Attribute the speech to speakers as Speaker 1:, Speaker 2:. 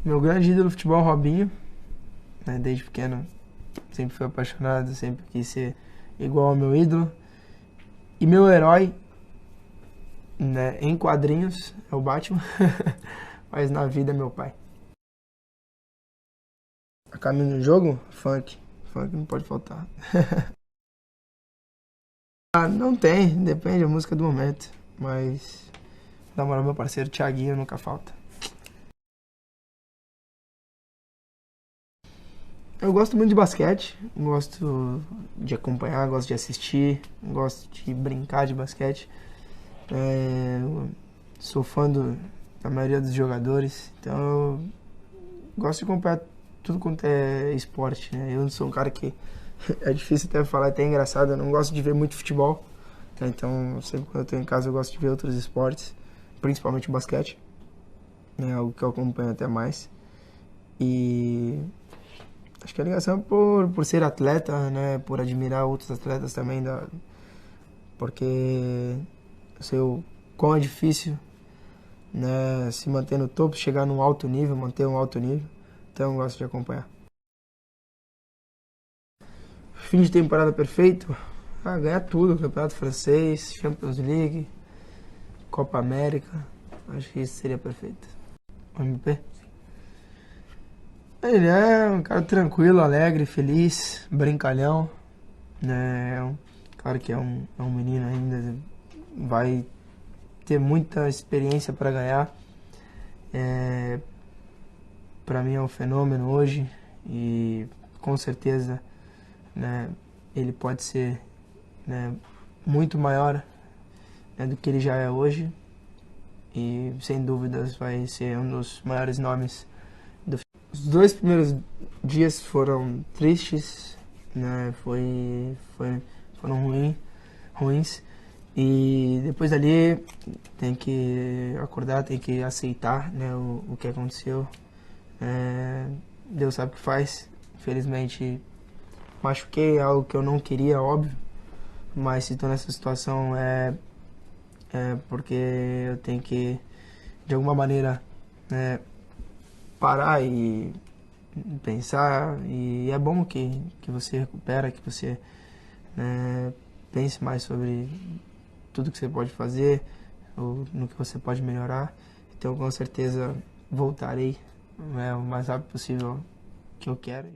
Speaker 1: Meu grande ídolo do futebol é o Robinho, né? Desde pequeno sempre fui apaixonado, sempre quis ser igual ao meu ídolo. E meu herói, né, em quadrinhos é o Batman, mas na vida é meu pai. A caminho do jogo? Funk. Funk não pode faltar. Ah, não tem, depende da música do momento. Mas, na moral, meu parceiro Thiaguinho nunca falta. Eu gosto muito de basquete, gosto de acompanhar, gosto de assistir, gosto de brincar de basquete. Eu sou fã da maioria dos jogadores, então eu gosto de acompanhar tudo quanto é esporte, né? Eu não sou um cara que é difícil até falar, até engraçado, eu não gosto de ver muito futebol, né? Então sempre quando eu tô em casa eu gosto de ver outros esportes, principalmente o basquete, né? Algo que eu acompanho até mais. E acho que a ligação é por ser atleta, né? Por admirar outros atletas também, porque eu sei o quão é difícil, né? Se manter no topo, chegar num alto nível, manter um alto nível. Então eu gosto de acompanhar. Fim de temporada perfeito? Ah, ganhar tudo, Campeonato Francês, Champions League, Copa América. Acho que isso seria perfeito. O MP? Ele é um cara tranquilo, alegre, feliz, brincalhão, né? É um cara que é um menino ainda, vai ter muita experiência para ganhar. É, para mim é um fenômeno hoje e com certeza, né, ele pode ser, né, muito maior, né, do que ele já é hoje e sem dúvidas vai ser um dos maiores nomes do futebol. Os dois primeiros dias foram tristes, né, foram ruins e depois dali tem que acordar, tem que aceitar, né, o que aconteceu. Deus sabe o que faz. Infelizmente machuquei, algo que eu não queria, óbvio, mas se estou nessa situação é porque eu tenho que, de alguma maneira, né, parar e pensar. E é bom que você recupera, que você, né, pense mais sobre tudo que você pode fazer, ou no que você pode melhorar. Então, com certeza, voltarei, né, o mais rápido possível que eu quero.